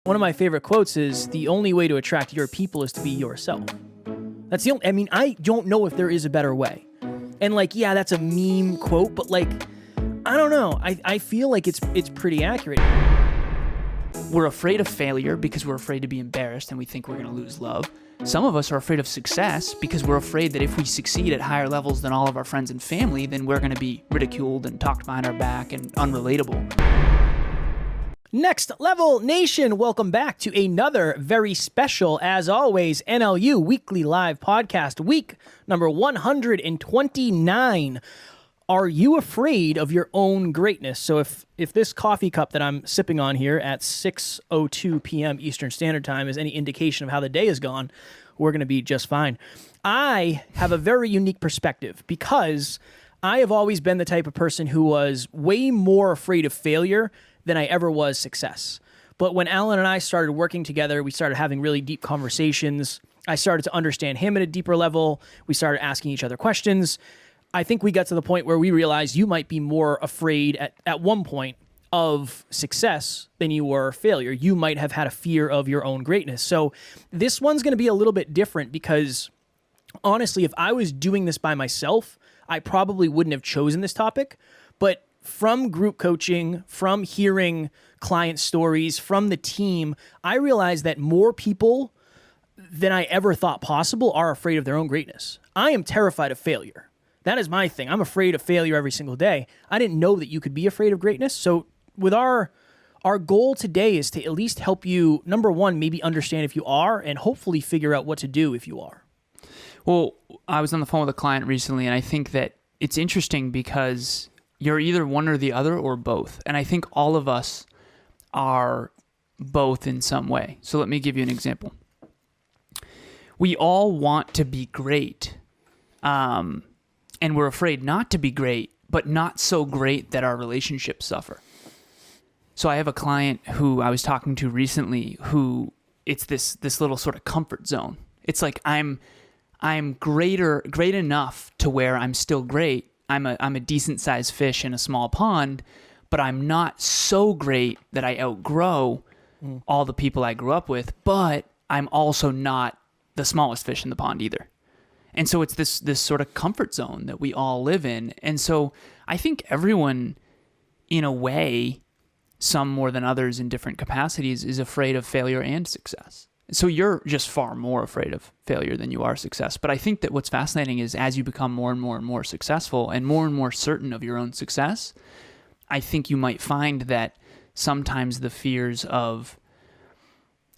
One of my favorite quotes is, the only way to attract your people is to be yourself. That's the only, I mean, I don't know if there is a better way. And like, yeah, that's a meme quote, but like, I don't know. I feel like it's pretty accurate. We're afraid of failure because we're afraid to be embarrassed and we think we're going to lose love. Some of us are afraid of success because we're afraid that if we succeed at higher levels than all of our friends and family, then we're going to be ridiculed and talked behind our back and unrelatable. Next Level Nation, welcome back to another very special, as always, NLU Weekly Live Podcast, week number 129. Are you afraid of your own greatness? So if this coffee cup that I'm sipping on here at 6:02 p.m. Eastern Standard Time is any indication of how the day has gone, we're going to be just fine. I have a very unique perspective because I have always been the type of person who was way more afraid of failure than I ever was success. But when Alan and I started working together, we started having really deep conversations. I started to understand him at a deeper level. We started asking each other questions. I think we got to the point where we realized you might be more afraid at one point of success than you were failure. You might have had a fear of your own greatness. So this one's going to be a little bit different because honestly, if I was doing this by myself, I probably wouldn't have chosen this topic. But from group coaching, from hearing client stories, from the team, I realized that more people than I ever thought possible are afraid of their own greatness. I am terrified of failure. That is my thing. I'm afraid of failure every single day. I didn't know that you could be afraid of greatness. So with our goal today is to at least help you, number one, maybe understand if you are, and hopefully figure out what to do if you are. Well, I was on the phone with a client recently, and I think that it's interesting because you're either one or the other or both. And I think all of us are both in some way. So let me give you an example. We all want to be great, and we're afraid not to be great, but not so great that our relationships suffer. So I have a client who I was talking to recently who it's this little sort of comfort zone. It's like I'm great enough to where I'm still great. I'm a decent sized fish in a small pond, but I'm not so great that I outgrow all the people I grew up with, but I'm also not the smallest fish in the pond either. And so it's this sort of comfort zone that we all live in. And so I think everyone, in a way, some more than others in different capacities, is afraid of failure and success. So you're just far more afraid of failure than you are success. But I think that what's fascinating is as you become more and more successful and more certain of your own success, I think you might find that sometimes the fears of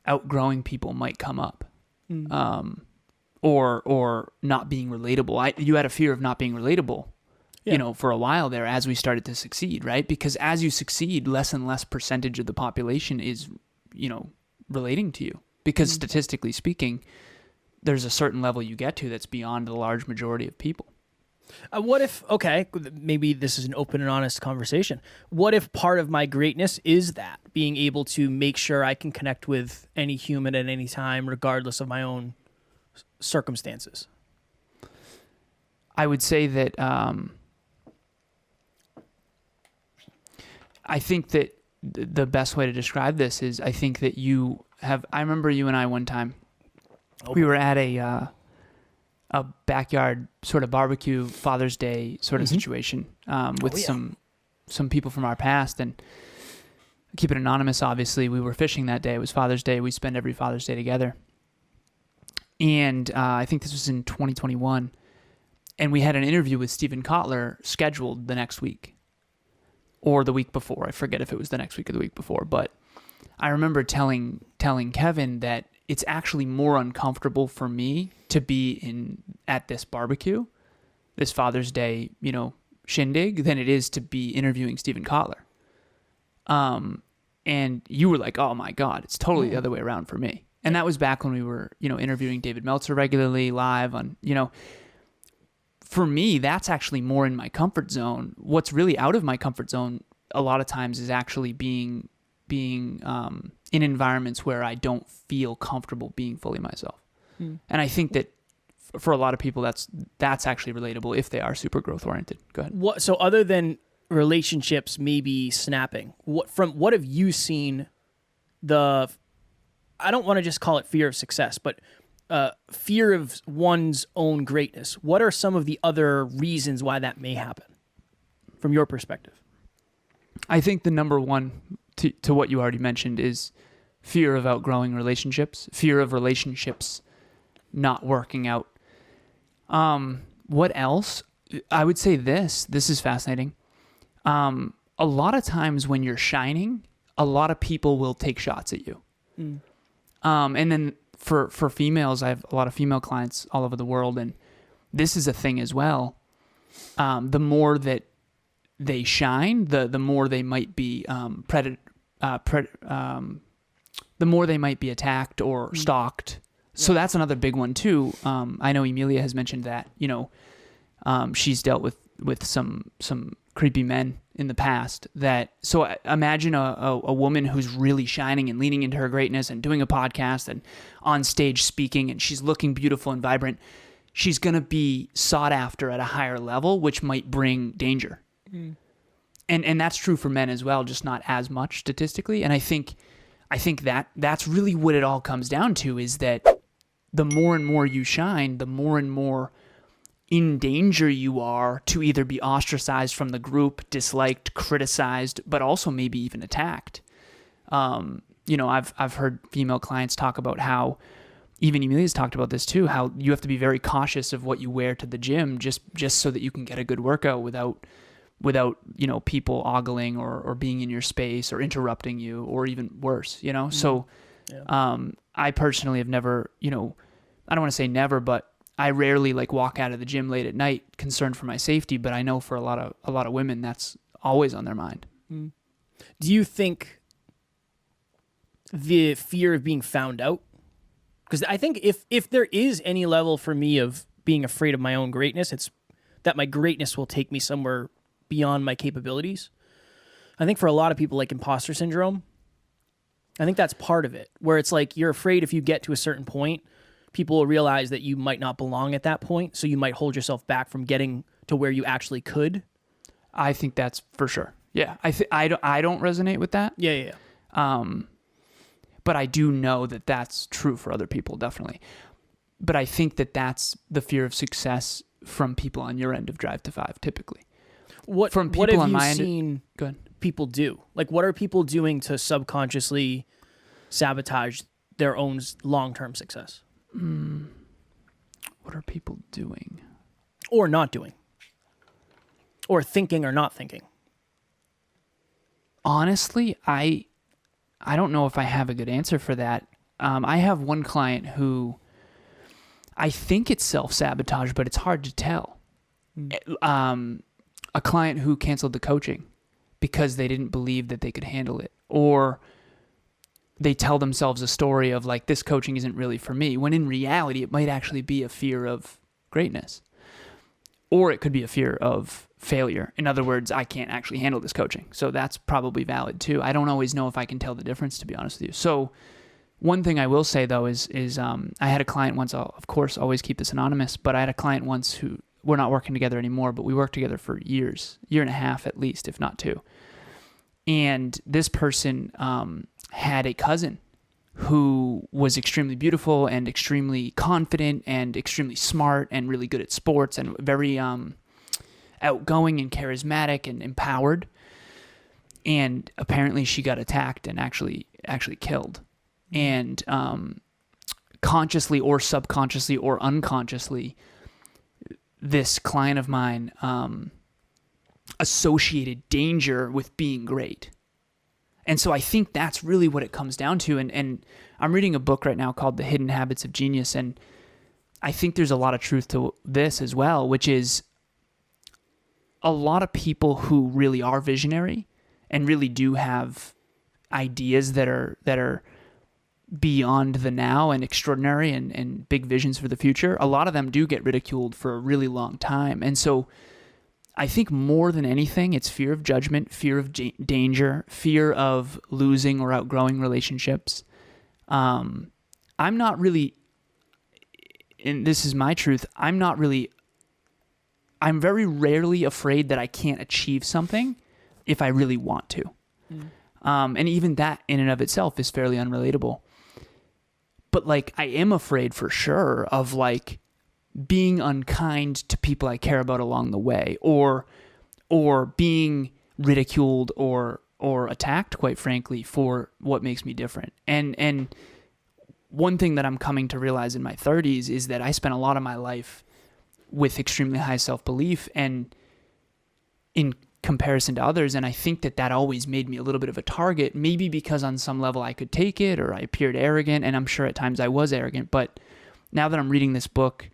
outgrowing people might come up. Or not being relatable. You had a fear of not being relatable, for a while there as we started to succeed, right? Because as you succeed, less and less percentage of the population is, relating to you. Because statistically speaking, there's a certain level you get to that's beyond the large majority of people. What if, okay, maybe this is an open and honest conversation. What if part of my greatness is that, being able to make sure I can connect with any human at any time, regardless of my own circumstances? I would say that I think that the best way to describe this is I think that I remember you and I one time, we were at a backyard sort of barbecue Father's Day sort of situation with some people from our past, and keep it anonymous, obviously. We were fishing that day. It was Father's Day. We spend every Father's Day together. And I think this was in 2021. And we had an interview with Stephen Kotler scheduled the next week or the week before. I forget if it was the next week or the week before. But I remember telling Kevin that it's actually more uncomfortable for me to be at this barbecue, this Father's Day, shindig, than it is to be interviewing Stephen Kotler. And you were like, oh my God, it's totally the other way around for me. And that was back when we were, interviewing David Meltzer regularly live on, for me, that's actually more in my comfort zone. What's really out of my comfort zone a lot of times is actually being in environments where I don't feel comfortable being fully myself. And I think that for a lot of people, that's actually relatable if they are super growth oriented. Go ahead. So other than relationships maybe snapping, what have you seen the I don't want to just call it fear of success, but fear of one's own greatness. What are some of the other reasons why that may happen from your perspective? I think the number one to what you already mentioned is fear of outgrowing relationships, fear of relationships not working out. What else? I would say this is fascinating. A lot of times when you're shining, a lot of people will take shots at you. And then for females, I have a lot of female clients all over the world, and this is a thing as well. The more that they shine, the more they might be the more they might be attacked or stalked. So that's another big one too. I know Emilia has mentioned that. She's dealt with some creepy men in the past. So imagine a woman who's really shining and leaning into her greatness and doing a podcast and on stage speaking, and she's looking beautiful and vibrant. She's going to be sought after at a higher level, which might bring danger. And that's true for men as well, just not as much statistically. And I think that's really what it all comes down to, is that the more and more you shine, the more and more in danger you are to either be ostracized from the group, disliked, criticized, but also maybe even attacked. I've heard female clients talk about how, even Emilia's talked about this too, how you have to be very cautious of what you wear to the gym just so that you can get a good workout without people ogling or being in your space or interrupting you, or even worse, So I personally have never, I don't want to say never, but I rarely walk out of the gym late at night concerned for my safety, but I know for a lot of women that's always on their mind. Do you think the fear of being found out? Because I think if there is any level for me of being afraid of my own greatness, it's that my greatness will take me somewhere beyond my capabilities. I think for a lot of people, imposter syndrome, I think that's part of it, where it's you're afraid if you get to a certain point, people will realize that you might not belong at that point, so you might hold yourself back from getting to where you actually could. I think that's for sure. Yeah, I don't resonate with that. Yeah. But I do know that that's true for other people, definitely. But I think that that's the fear of success from people on your end of Drive to 5, typically. What have you seen people do? What are people doing to subconsciously sabotage their own long-term success? What are people doing? Or not doing? Or thinking or not thinking? Honestly, I don't know if I have a good answer for that. I have one client who I think it's self-sabotage, but it's hard to tell. A client who canceled the coaching because they didn't believe that they could handle it, or they tell themselves a story of this coaching isn't really for me, when in reality it might actually be a fear of greatness, or it could be a fear of failure. In other words, I can't actually handle this coaching. So that's probably valid too. I don't always know if I can tell the difference, to be honest with you. So one thing I will say though is I had a client once, I'll, of course, always keep this anonymous, but I had a client once who, we're not working together anymore, but we worked together for years, year and a half at least, if not 2. And this person had a cousin who was extremely beautiful and extremely confident and extremely smart and really good at sports and very outgoing and charismatic and empowered. And apparently she got attacked and actually killed. And consciously or subconsciously or unconsciously, this client of mine associated danger with being great. And so I think that's really what it comes down to. And I'm reading a book right now called The Hidden Habits of Genius. And I think there's a lot of truth to this as well, which is a lot of people who really are visionary and really do have ideas that are beyond the now and extraordinary and big visions for the future. A lot of them do get ridiculed for a really long time. And so I think more than anything, it's fear of judgment, fear of danger, fear of losing or outgrowing relationships. I'm not really, and this is my truth, I'm very rarely afraid that I can't achieve something if I really want to. And even that in and of itself is fairly unrelatable. But like, I am afraid for sure of like being unkind to people I care about along the way, or being ridiculed or attacked, quite frankly, for what makes me different. And one thing that I'm coming to realize in my 30s is that I spent a lot of my life with extremely high self-belief and in comparison to others, and I think that always made me a little bit of a target, maybe because on some level I could take it, or I appeared arrogant, and I'm sure at times I was arrogant. But now that I'm reading this book,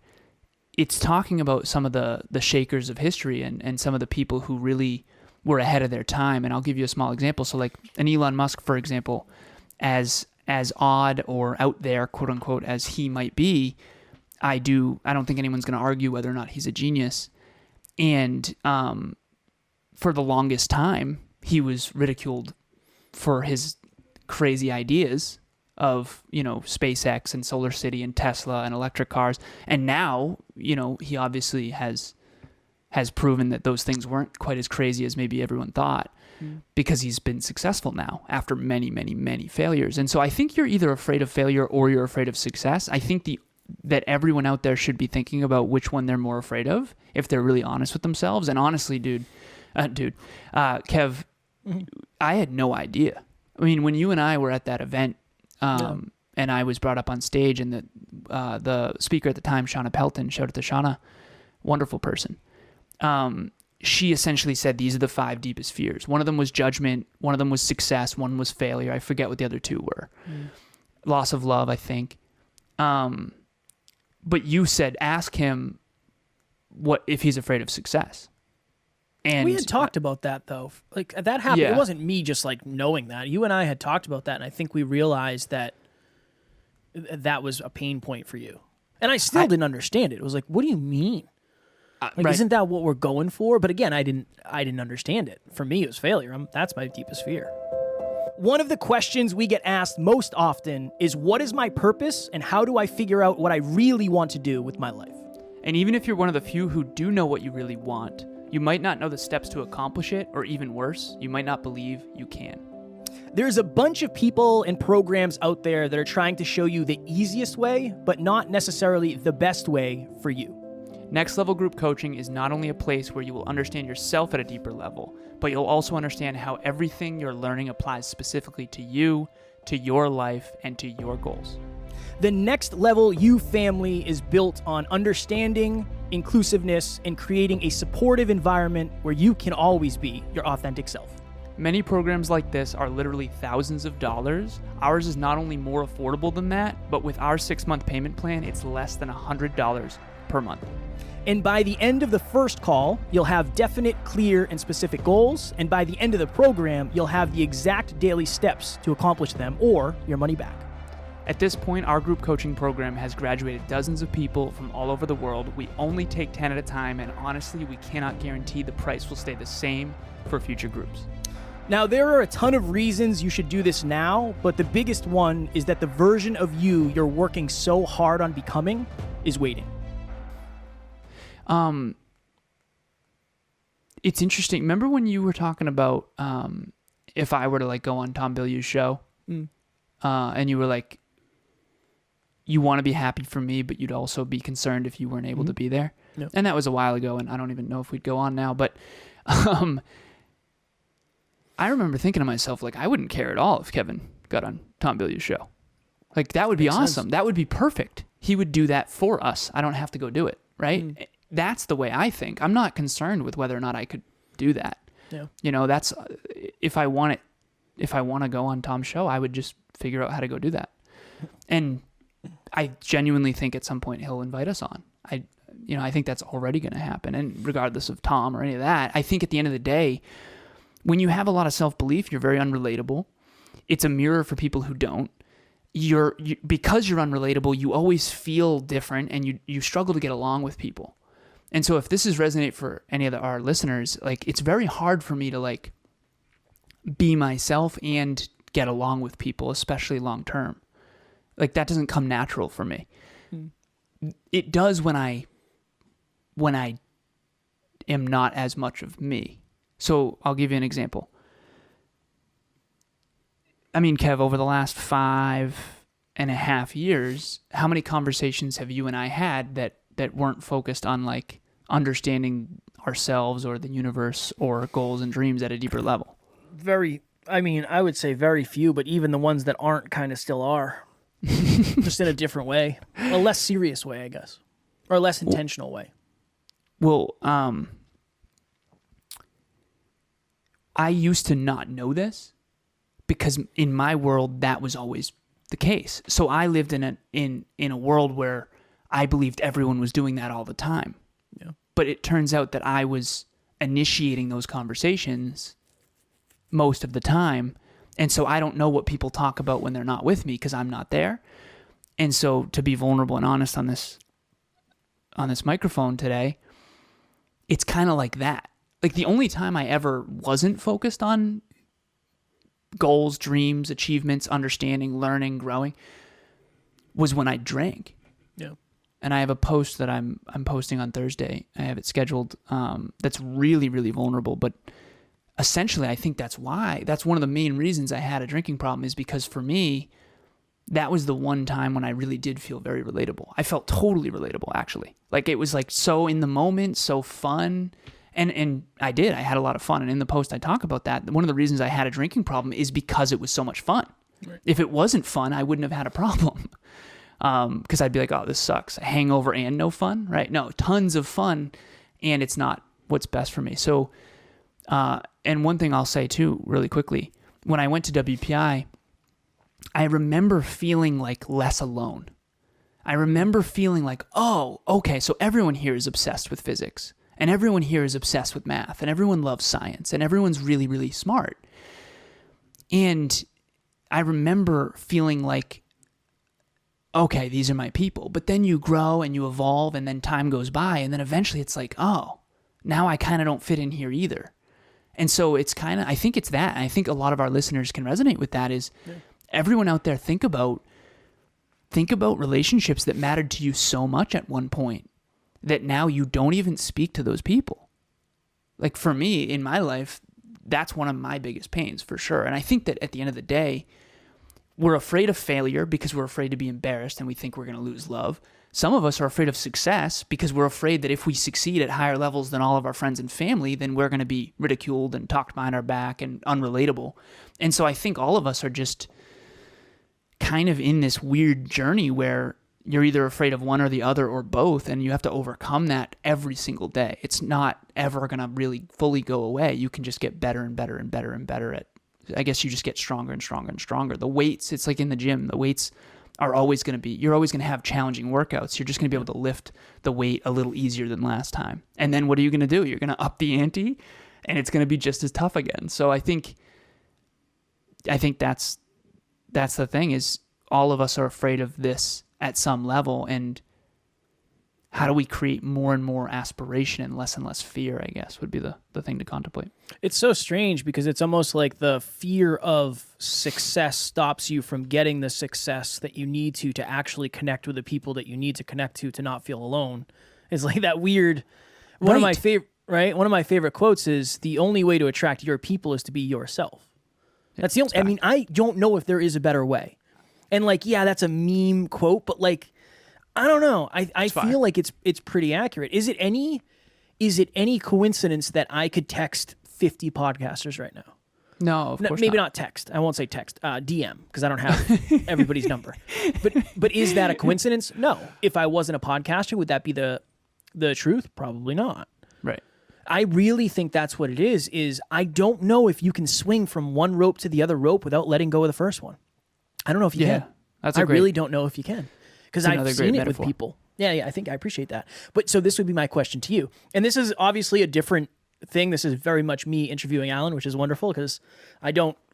it's talking about some of the shakers of history and some of the people who really were ahead of their time. And I'll give you a small example. So like an Elon Musk, for example, as odd or out there, quote unquote, as he might be, I don't think anyone's going to argue whether or not he's a genius. And for the longest time, he was ridiculed for his crazy ideas of, SpaceX and Solar City and Tesla and electric cars. And now, he obviously has proven that those things weren't quite as crazy as maybe everyone thought, because he's been successful now after many, many, many failures. And so I think you're either afraid of failure or you're afraid of success. I think that everyone out there should be thinking about which one they're more afraid of if they're really honest with themselves. And honestly, Kev, I had no idea. I mean, when you and I were at that event, and I was brought up on stage, and the speaker at the time, Shauna Pelton, shout out to Shauna, wonderful person. She essentially said these are the 5 deepest fears. One of them was judgment. One of them was success. One was failure. I forget what the other 2 were. Loss of love, I think. But you said, ask him what if he's afraid of success. And we had talked about that, though. Like, that happened. Yeah. It wasn't me just like knowing that. You and I had talked about that, and I think we realized that that was a pain point for you. And I still didn't understand it. It was like, what do you mean? Like, isn't that what we're going for? But again, I didn't understand it. For me, it was failure. That's my deepest fear. One of the questions we get asked most often is, what is my purpose, and how do I figure out what I really want to do with my life? And even if you're one of the few who do know what you really want, you might not know the steps to accomplish it, or even worse, you might not believe you can. There's a bunch of people and programs out there that are trying to show you the easiest way, but not necessarily the best way for you. Next Level Group Coaching is not only a place where you will understand yourself at a deeper level, but you'll also understand how everything you're learning applies specifically to you, to your life, and to your goals. The Next Level You family is built on understanding, inclusiveness, and creating a supportive environment where you can always be your authentic self. Many programs like this are literally thousands of dollars. Ours is not only more affordable than that, but with our 6-month payment plan, it's less than $100 per month. And by the end of the first call, you'll have definite, clear, and specific goals. And by the end of the program, you'll have the exact daily steps to accomplish them, or your money back. At this point, our group coaching program has graduated dozens of people from all over the world. We only take 10 at a time, and honestly, we cannot guarantee the price will stay the same for future groups. Now, there are a ton of reasons you should do this now, but the biggest one is that the version of you you're working so hard on becoming is waiting. It's interesting. Remember when you were talking about if I were to like go on Tom Bilyeu's show, and you were like, you want to be happy for me, but you'd also be concerned if you weren't able to be there. Yep. And that was a while ago, and I don't even know if we'd go on now. But I remember thinking to myself, like, I wouldn't care at all if Kevin got on Tom Bilyeu's show. Like, that would be awesome. Sense. That would be perfect. He would do that for us. I don't have to go do it, right? That's the way I think. I'm not concerned with whether or not I could do that. Yeah. That's if I want to go on Tom's show, I would just figure out how to go do that. And I genuinely think at some point he'll invite us on. I think that's already going to happen. And regardless of Tom or any of that, I think at the end of the day, when you have a lot of self-belief, you're very unrelatable. It's a mirror for people who don't. Because you're unrelatable, you always feel different, and you struggle to get along with people. And so if this is resonate for any of our listeners, like, it's very hard for me to like be myself and get along with people, especially long term. Like, that doesn't come natural for me. It does when I am not as much of me. So I'll give you an example. I mean, Kev, over the last 5 and a half years, how many conversations have you and I had that weren't focused on like understanding ourselves or the universe or goals and dreams at a deeper level? I would say very few, but even the ones that aren't kind of still are. Just in a different way. A less serious way, I guess. Or a less intentional way. Well, I used to not know this because in my world that was always the case. So I lived in a world where I believed everyone was doing that all the time. Yeah. But it turns out that I was initiating those conversations most of the time. And so I don't know what people talk about when they're not with me because I'm not there. And so to be vulnerable and honest on this microphone today, it's kind of like that. Like the only time I ever wasn't focused on goals, dreams, achievements, understanding, learning, growing was when I drank. Yeah. And I have a post that I'm posting on Thursday. I have it scheduled. That's really, really vulnerable. But essentially, I think that's why. That's one of the main reasons I had a drinking problem is because for me, that was the one time when I really did feel very relatable. I felt totally relatable, actually. Like it was like so in the moment, so fun. And I did. I had a lot of fun. And in the post, I talk about that. One of the reasons I had a drinking problem is because it was so much fun. Right. If it wasn't fun, I wouldn't have had a problem. Because I'd be like, oh, this sucks. A hangover and no fun, right? No, tons of fun, and it's not what's best for me. So, and one thing I'll say too, really quickly, when I went to WPI, I remember feeling like less alone. I remember feeling like, oh, okay, so everyone here is obsessed with physics, and everyone here is obsessed with math, and everyone loves science, and everyone's really, really smart. And I remember feeling like, okay, these are my people. But then you grow and you evolve, and then time goes by, and then eventually it's like, oh, now I kind of don't fit in here either. And so it's kind of, I think it's that. And I think a lot of our listeners can resonate with that is everyone out there think about relationships that mattered to you so much at one point that now you don't even speak to those people. Like for me, in my life, that's one of my biggest pains for sure. And I think that at the end of the day, we're afraid of failure because we're afraid to be embarrassed and we think we're going to lose love. Some of us are afraid of success because we're afraid that if we succeed at higher levels than all of our friends and family, then we're going to be ridiculed and talked behind our back and unrelatable. And so I think all of us are just kind of in this weird journey where you're either afraid of one or the other or both, and you have to overcome that every single day. It's not ever going to really fully go away. You can just get better and better and better and better at, I guess you just get stronger and stronger and stronger. The weights, it's like in the gym, the weights are always going to be, you're always going to have challenging workouts. You're just going to be able to lift the weight a little easier than last time. And then what are you going to do? You're going to up the ante and it's going to be just as tough again. So I think that's the thing is all of us are afraid of this at some level. And how do we create more and more aspiration and less fear, I guess, would be the thing to contemplate. It's so strange because it's almost like the fear of success stops you from getting the success that you need to actually connect with the people that you need to connect to not feel alone. It's like that weird, one of my favorite quotes is, the only way to attract your people is to be yourself. That's the only, I mean, I don't know if there is a better way. And like, yeah, that's a meme quote, but like, I don't know. I feel like it's pretty accurate. Is it any coincidence that I could text 50 podcasters right now? No, of course maybe not text. I won't say text. DM, because I don't have everybody's number. But is that a coincidence? No. If I wasn't a podcaster, would that be the truth? Probably not. Right. I really think that's what it is I don't know if you can swing from one rope to the other rope without letting go of the first one. I don't know if you can. I really don't know if you can. Because I've seen it with people. Yeah, I think I appreciate that. But so this would be my question to you. And this is obviously a different thing. This is very much me interviewing Alan, which is wonderful because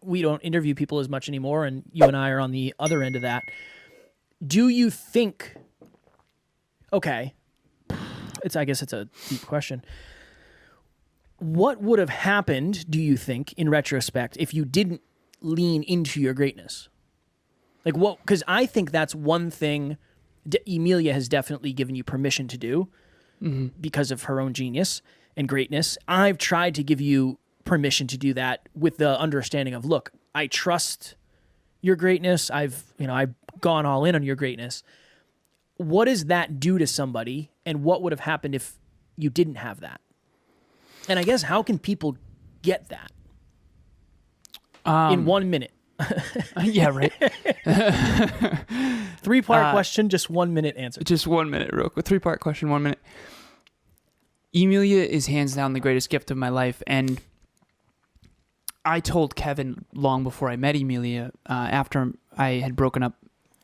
we don't interview people as much anymore, and you and I are on the other end of that. Do you think, okay, I guess it's a deep question. What would have happened, do you think, in retrospect, if you didn't lean into your greatness? Like what? Because I think that's one thing Emilia has definitely given you permission to do because of her own genius and greatness. I've tried to give you permission to do that with the understanding of, look, I trust your greatness. I gone all in on your greatness. What does that do to somebody, and what would have happened if you didn't have that? And I guess, how can people get that in 1 minute? Yeah, right. 3-part question, just 1 minute answer. Just 1 minute, real quick. 3-part question, 1 minute. Emilia is hands down the greatest gift of my life, and I told Kevin long before I met Emilia, after I had broken up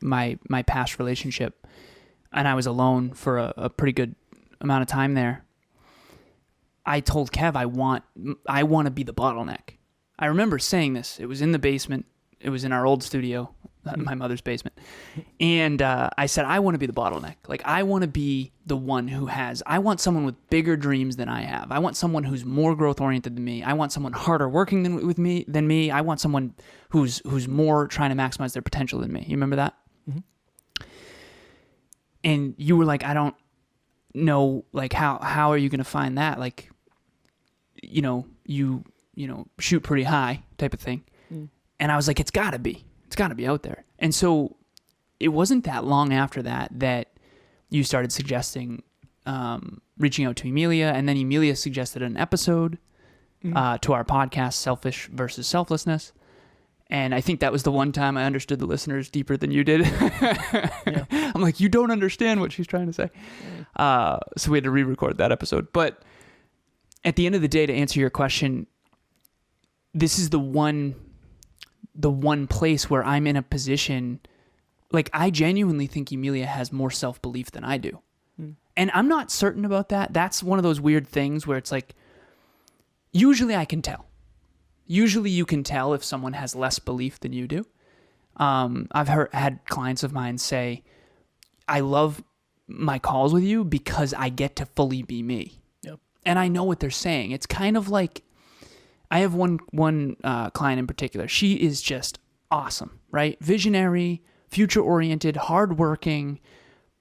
my past relationship, and I was alone for a pretty good amount of time there. I told Kev, I want to be the bottleneck. I remember saying this. It was in the basement. It was in our old studio, my mother's basement. And I said, I want to be the bottleneck. Like, I want to be the one I want someone with bigger dreams than I have. I want someone who's more growth oriented than me. I want someone harder working than me. I want someone who's more trying to maximize their potential than me. You remember that? Mm-hmm. And you were like, I don't know, like, how are you going to find that? Like, you shoot pretty high type of thing. And I was like, it's gotta be out there. And so it wasn't that long after that you started suggesting, reaching out to Emilia, and then Emilia suggested an episode, to our podcast, Selfish versus Selflessness. And I think that was the one time I understood the listeners deeper than you did. Yeah. I'm like, you don't understand what she's trying to say. So we had to re-record that episode. But at the end of the day, to answer your question, this is the one place where I'm in a position, like, I genuinely think Emilia has more self-belief than I do. And I'm not certain about that. That's one of those weird things where it's like, usually I can tell. Usually you can tell if someone has less belief than you do. I've had clients of mine say, I love my calls with you because I get to fully be me. Yep. And I know what they're saying. It's kind of like, I have one client in particular. She is just awesome, right? Visionary, future-oriented, hardworking,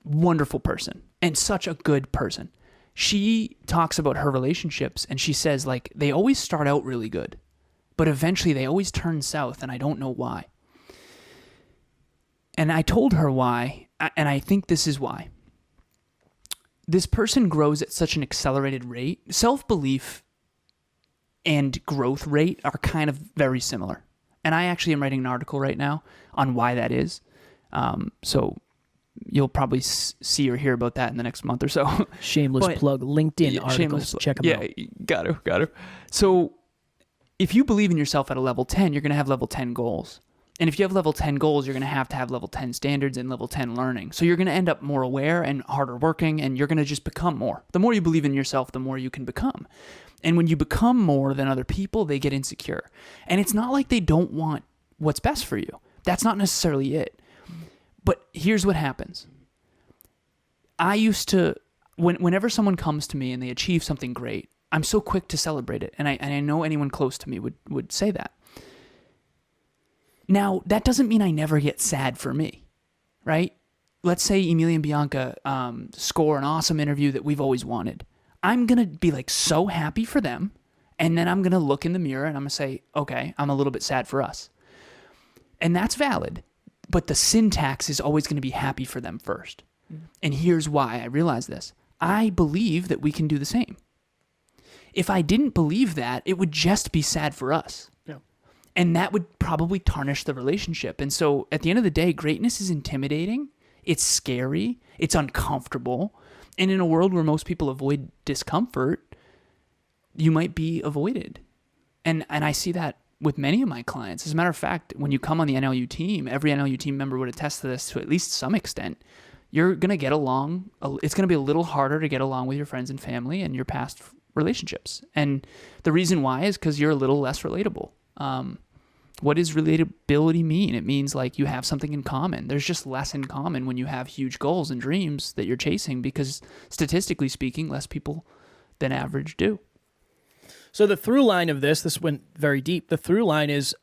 wonderful person, and such a good person. She talks about her relationships, and she says, like, they always start out really good, but eventually they always turn south, and I don't know why. And I told her why, and I think this is why. This person grows at such an accelerated rate. Self-belief and growth rate are kind of very similar. And I actually am writing an article right now on why that is. So you'll probably see or hear about that in the next month or so. Shameless plug. LinkedIn articles. Check them out. Yeah, got to. So if you believe in yourself at a level 10, you're going to have level 10 goals. And if you have level 10 goals, you're going to have level 10 standards and level 10 learning. So you're going to end up more aware and harder working, and you're going to just become more. The more you believe in yourself, the more you can become. And when you become more than other people, they get insecure. And it's not like they don't want what's best for you. That's not necessarily it. But here's what happens. I used to, whenever someone comes to me and they achieve something great, I'm so quick to celebrate it. And I know anyone close to me would say that. Now, that doesn't mean I never get sad for me, right? Let's say Emilia and Bianca score an awesome interview that we've always wanted. I'm going to be like so happy for them, and then I'm going to look in the mirror and I'm going to say, okay, I'm a little bit sad for us. And that's valid, but the syntax is always going to be happy for them first. And here's why I realize this. I believe that we can do the same. If I didn't believe that, it would just be sad for us. And that would probably tarnish the relationship. And so at the end of the day, greatness is intimidating. It's scary. It's uncomfortable. And in a world where most people avoid discomfort, you might be avoided. And I see that with many of my clients. As a matter of fact, when you come on the NLU team, every NLU team member would attest to this to at least some extent. You're going to get along. It's going to be a little harder to get along with your friends and family and your past relationships. And the reason why is because you're a little less relatable. What does relatability mean? It means like you have something in common. There's just less in common when you have huge goals and dreams that you're chasing because statistically speaking, less people than average do. So the through line of this went very deep. The through line is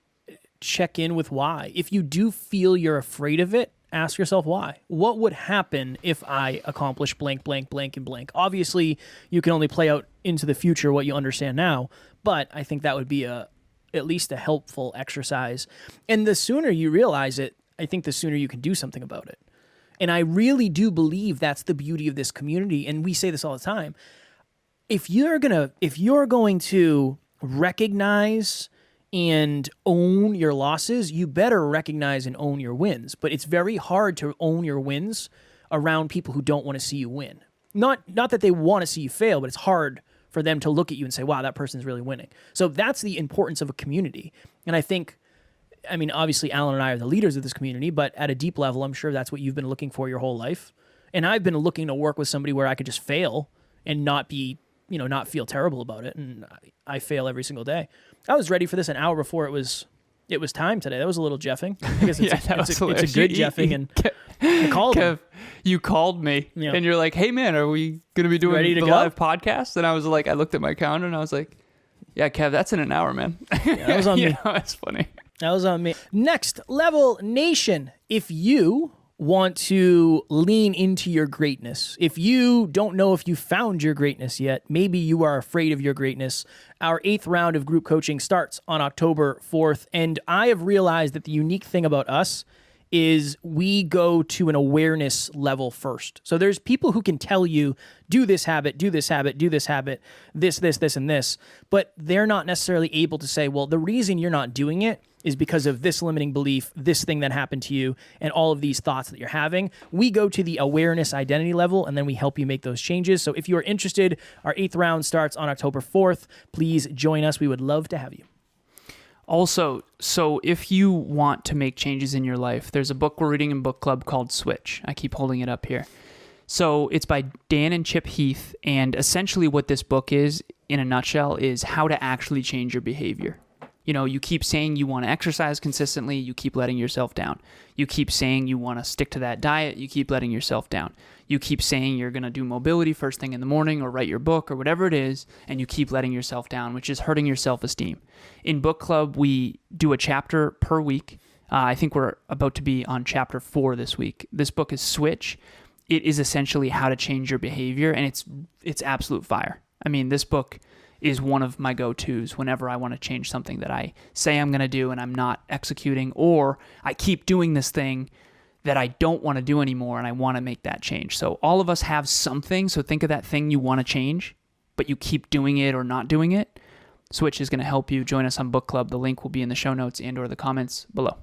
check in with why. If you do feel you're afraid of it, ask yourself why. What would happen if I accomplish blank, blank, blank, and blank? Obviously, you can only play out into the future what you understand now, but I think that would be at least a helpful exercise. And the sooner you realize it, I think the sooner you can do something about it. And I really do believe that's the beauty of this community. And we say this all the time. If you're going to recognize and own your losses, you better recognize and own your wins. But it's very hard to own your wins around people who don't want to see you win. Not that they want to see you fail, but it's hard for them to look at you and say, wow, that person's really winning. So that's the importance of a community. And I think, I mean, obviously Alan and I are the leaders of this community, but at a deep level, I'm sure that's what you've been looking for your whole life. And I've been looking to work with somebody where I could just fail and not be, not feel terrible about it. And I fail every single day. I was ready for this an hour before it was time today. That was a little jeffing. I guess it's a good jeffing. And I called him. You called me and you're like, hey man, are we going to be doing the live podcast? And I was like, I looked at my calendar and I was like, yeah, Kev, that's in an hour, man. Yeah, that was on me. That's funny. That was on me. Next Level Nation. If you want to lean into your greatness, if you don't know if you found your greatness yet, maybe you are afraid of your greatness, our 8th round of group coaching starts on October 4th. And I have realized that the unique thing about us is we go to an awareness level first. So there's people who can tell you, do this habit, do this habit, do this habit, this, and this, but they're not necessarily able to say, well, the reason you're not doing it is because of this limiting belief, this thing that happened to you, and all of these thoughts that you're having. We go to the awareness identity level, and then we help you make those changes. So if you are interested, our 8th round starts on October 4th. Please join us. We would love to have you. Also, so if you want to make changes in your life, there's a book we're reading in book club called Switch. I keep holding it up here. So it's by Dan and Chip Heath, and essentially what this book is, in a nutshell, is how to actually change your behavior. You keep saying you want to exercise consistently, you keep letting yourself down. You keep saying you want to stick to that diet, you keep letting yourself down. You keep saying you're going to do mobility first thing in the morning or write your book or whatever it is, and you keep letting yourself down, which is hurting your self-esteem. In book club, we do a chapter per week. I think we're about to be on chapter 4 this week. This book is Switch. It is essentially how to change your behavior, and it's absolute fire. I mean, this book is one of my go-tos whenever I want to change something that I say I'm going to do and I'm not executing, or I keep doing this thing that I don't want to do anymore and I want to make that change. So all of us have something. So think of that thing you want to change, but you keep doing it or not doing it. Switch is going to help you. Join us on book club. The link will be in the show notes and or the comments below.